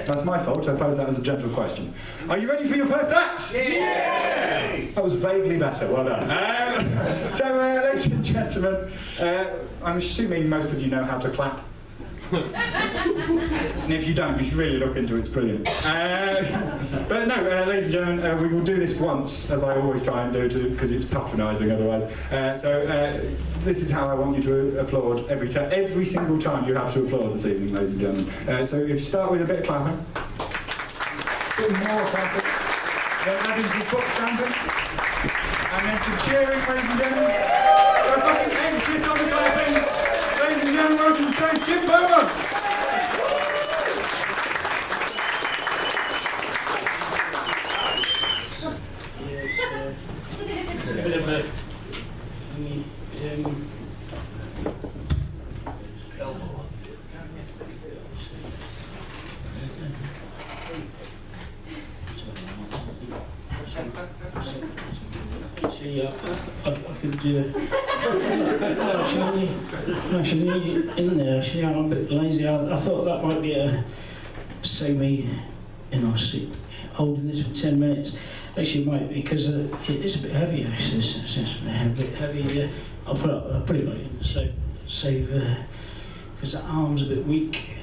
That's my fault. I posed that as a gentle question. Are you ready for your first act? Yeah! That was vaguely better. Well done. Ladies and gentlemen, I'm assuming most of you know how to clap. And if you don't, you should really look into it. It's brilliant. But no, ladies and gentlemen, we will do this once, as I always try and do, because it's patronising otherwise. This is how I want you to applaud every single time you have to applaud this evening, ladies and gentlemen. So if you start with a bit of clapping, a bit more clapping, then adding some foot stamping, and then some cheering, ladies and gentlemen. We're fucking exit on the clapping. Ladies and gentlemen, welcome to the stage, Jimbo Beaumont. Actually, in there, I'm a bit lazy. I thought that might be save me, holding this for 10 minutes. Actually, it might, because it's a bit heavy. Actually, it's a bit heavy. I'll put it right in, so save because the arm's a bit weak.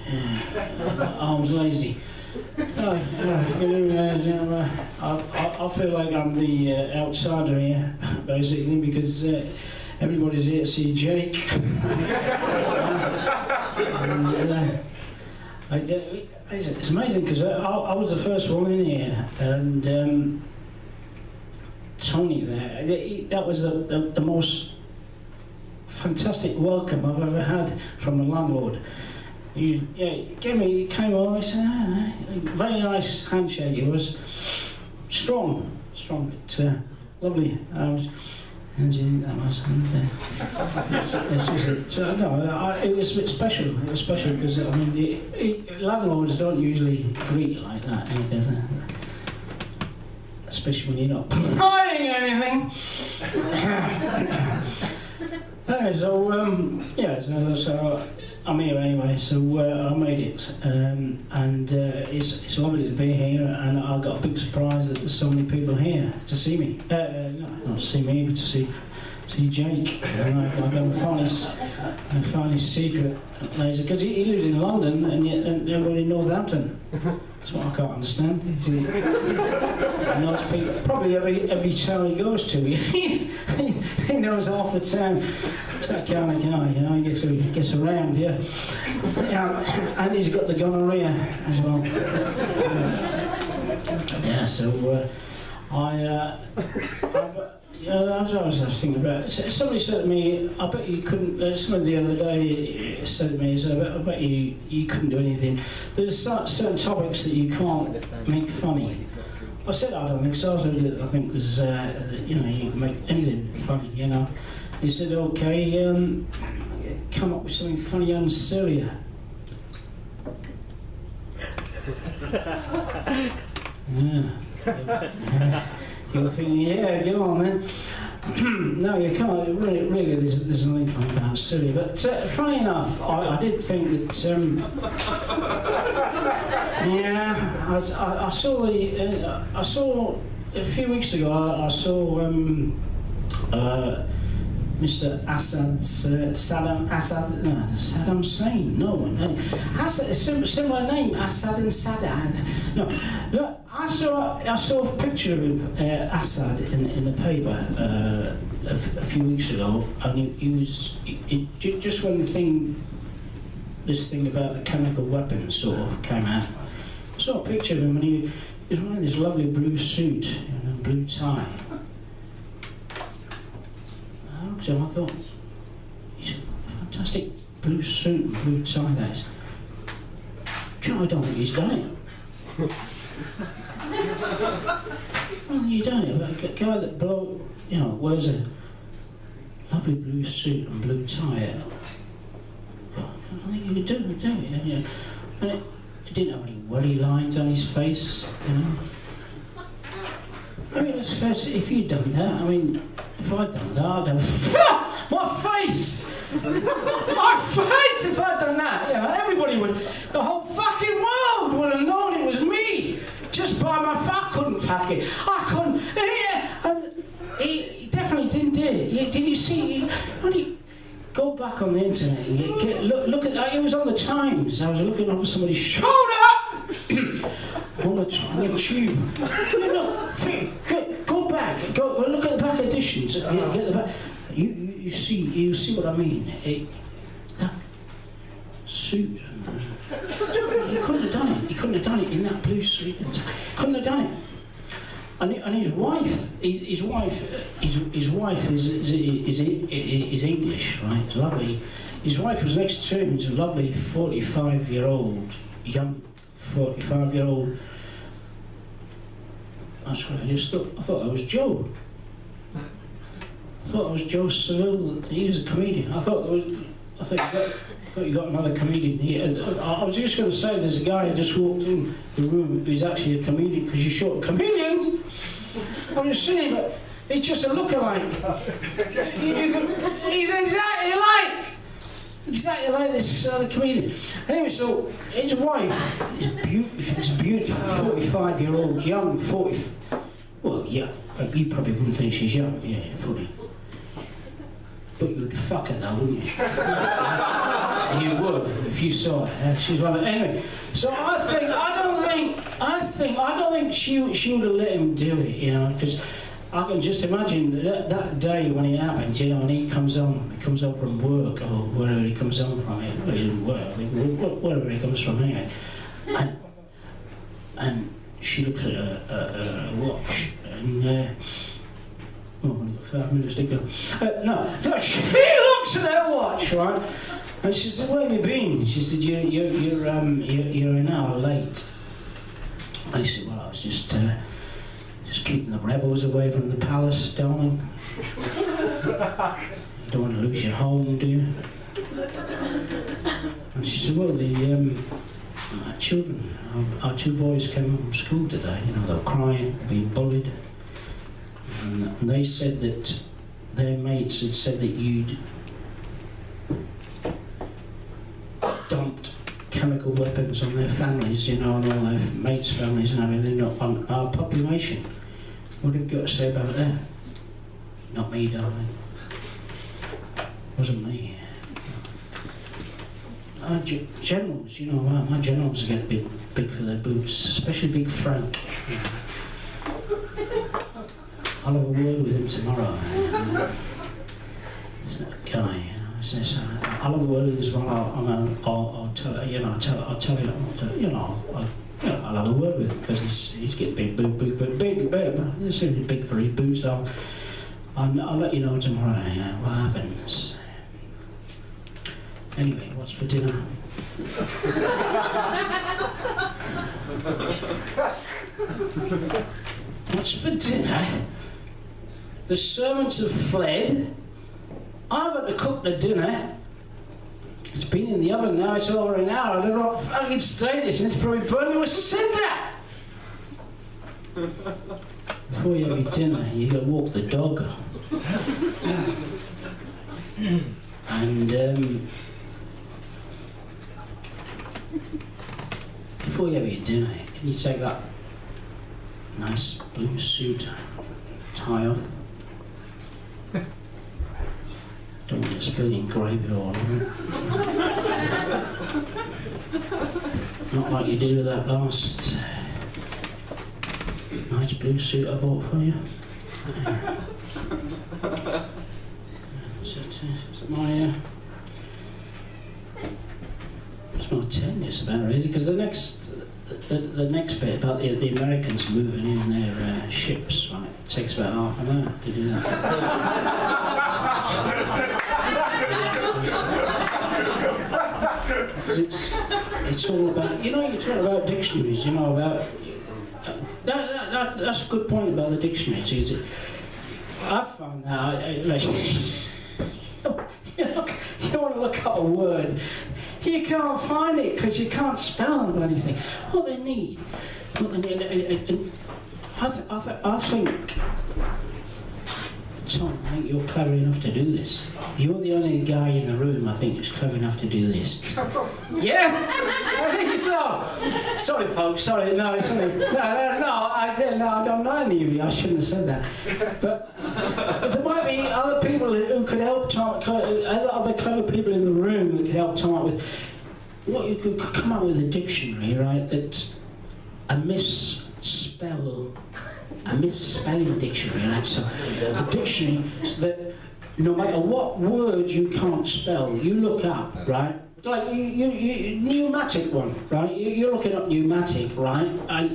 The arm's lazy. I feel like I'm the outsider here, basically, because everybody's here to see Jake. It's amazing because I was the first one in here, and Tony there, that was the most fantastic welcome I've ever had from the landlord. He came over, he said, very nice handshake. It was strong, but lovely. It was a bit special. It was special because landlords don't usually greet you like that, especially when you're not buying anything. Anyway, so I'm here anyway, so I made it, and it's lovely to be here, and I got a big surprise that there's so many people here to see me. Not to see me, but to see Jake. I've got to find his secret laser, because he lives in London and everybody in Northampton. That's what I can't understand. Probably every town he goes to, he knows half the town. It's that kind of guy, he gets around, yeah. And he's got the gonorrhea as well. I was thinking about it. Somebody said to me, I bet you couldn't, somebody the other day said to me, I bet you couldn't do anything. There's certain topics that you can't make funny. I said I don't think so. I think there's, you can make anything funny, He said, okay, come up with something funny on Syria. You're thinking, yeah, go on then. No, you can't. Really, there's nothing funny about Syria. But funny enough, I did think that. I saw a few weeks ago. I saw Mr. Saddam Hussein. Similar name, Assad and Saddam. No, look, I saw a picture of Assad in the paper a few weeks ago, and he was just when this thing about the chemical weapons sort of came out. I saw a picture of him, and he was wearing this lovely blue suit, blue tie. So I thought, he's a fantastic blue suit and blue tie, that is. I don't think he's done it. Well, you don't know, a guy that wears a lovely blue suit and blue tie. I think you could do it, And it didn't have any worry lines on his face, let's face it, if you'd done that, if I'd done that, I'd have... My face! My face if I'd done that! Everybody would... The whole fucking world would have known it packet. I couldn't. And he definitely didn't do it. Did you see? Go back on the internet and look at. It was on the Times. I was looking over somebody's shoulder on the tube. Go back. Go look at the back editions. Get the back. You see what I mean? That suit. He couldn't have done it. He couldn't have done it in that blue suit. Couldn't have done it. And his wife is English, right? It's lovely. His wife was next to him. It's a lovely 45-year-old, young 45-year-old. I thought that was Joe. I thought that was Joe Seville. He was a comedian. I thought you got another comedian here. I was just going to say, there's a guy who just walked in the room who's actually a comedian, because you're short comedians. I'm just saying, but he's just a lookalike. He's exactly like this other comedian. Anyway, so his wife is beautiful, 45-year-old, young, 40. Well, yeah, you probably wouldn't think she's young, yeah, 40. But you would fuck her though, wouldn't you? You would, if you saw her. She's lovely. Anyway, so I don't think she would have let him do it, you know, because I can just imagine that day when it happened, you know, and he comes home from work, or wherever he comes home from, well, he doesn't work, wherever he comes from anyway, and she looks at her watch, and oh, 5 minutes to go. No, she looks at her watch, right? And she said, "Where have you been?" She said, "You're an hour late." And he said, "Well, I was just keeping the rebels away from the palace, darling. You don't want to lose your home, do you?" And she said, "Well, the children, our 2 boys came home from school today. You know, they were crying, being bullied. And they said that their mates had said that you'd dumped chemical weapons on their families, you know, and all their mates' families and everything, on our population. What have you got to say about that?" "Not me, darling. Wasn't me. Our generals, you know, my generals get big for their boots, especially Big Frank. You know. I'll have a word with him tomorrow. He's that guy, you know. Says, I'll have a word with him as well. I'll tell him, you know, I'll have a word with him, because he's getting big, he's big for his boots. I'll let you know tomorrow, yeah, what happens. Anyway, what's for dinner?" "What's for dinner? The servants have fled. I've had to cook the dinner. It's been in the oven now, it's over an hour. I don't know what fucking state it's in. It's probably burning to a cinder. Before you have your dinner, you gotta walk the dog. And before you have your dinner, can you take that nice blue suit, tie off? Don't want to spill your gravy all over it. Not like you did with that last nice blue suit I bought for you. Is it my it's my 10 just about really, because the next bit about the Americans moving in their ships, right, it takes about half an hour to do that. It's all about, you know, you talk about dictionaries, you know, about that's a good point about the dictionaries. I found out, like, you want to look up a word, you can't find it because you can't spell anything. What they need, I think Tom, I think you're clever enough to do this. You're the only guy in the room, I think, who's clever enough to do this. Yes, I think so. Sorry, folks. Sorry, no, sorry. No, I don't know any of you. I shouldn't have said that. But there might be other people who could help Tom. Other clever people in the room that could help Tom out with. What you could come up with a dictionary, right? It's a misspelling dictionary, right? So a dictionary that no matter what word you can't spell, you look up, right? Like you pneumatic one, right? You're looking up pneumatic, right? And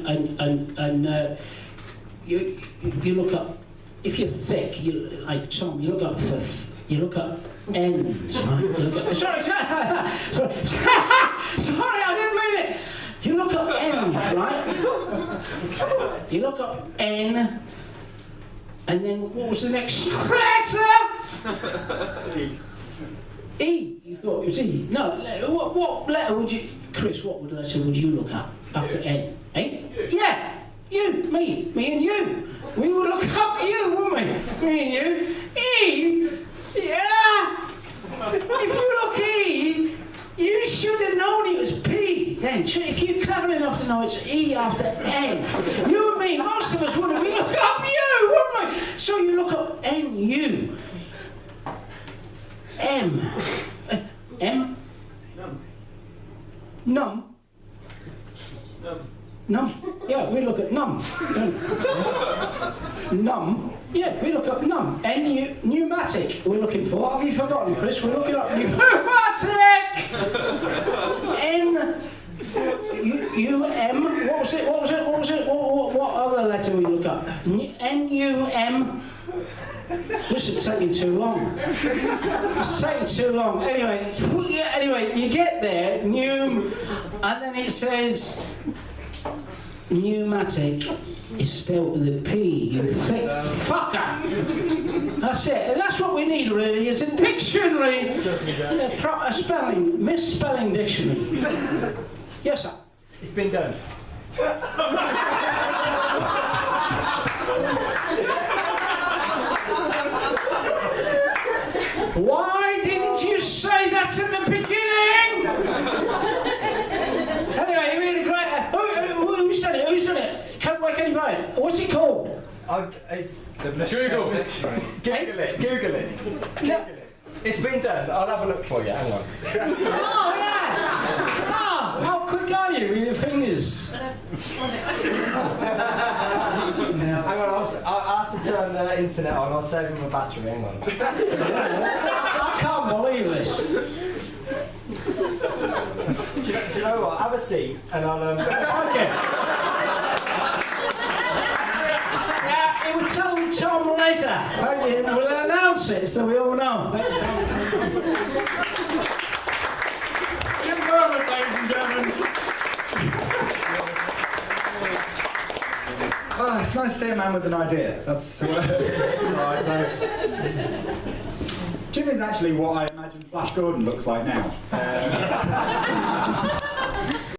you look up, if you're thick, like Tom, you look up you look up ends, right? You look up, sorry, I didn't mean it. You look up N, right? You look up N, and then what was the next letter? E. You thought it was E. No, what letter would you, Chris, what letter would you look up after N? Eh? Yeah, you, me and you. We would look up you, wouldn't we? Me and you. E? Yeah. If you look E, you should have known it was P then. If you're clever enough to know it's E after N, you and me, most of us wouldn't. We look up U, wouldn't we? So you look up N-U. M. M? Num. Num. Yeah, we look at num. Num. Yeah, we look up num. Pneumatic we're looking for. Have you forgotten, Chris? We're looking up pneumatic! N-U-M. What was it? What other letter we look up? N-U-M. This is taking too long. It's taking too long. Anyway, you get there, and then it says pneumatic is spelled with a P, you thick fucker. That's it. And that's what we need, really, is a dictionary. A proper spelling, misspelling dictionary. Yes, sir. It's been done. Why didn't you say that at the beginning? Anyway, you really great. Who's done it? Who's done it? Where can you buy it? What's it called? It's the Google. Google it. It's been done. I'll have a look for you. Hang on. Oh, yeah! Oh, how quick are you with your fingers? Hang on, I'll have to turn the internet on. I'll save him a battery. Hang on. I can't believe this. Do you know what? Have a seat and I'll... Okay. Yeah, it will tell Tom later. We'll announce it so we all know. Jimbo Beaumont, ladies and gentlemen. Oh, it's nice to see a man with an idea. That's right. Jim is actually what I imagine Flash Gordon looks like now.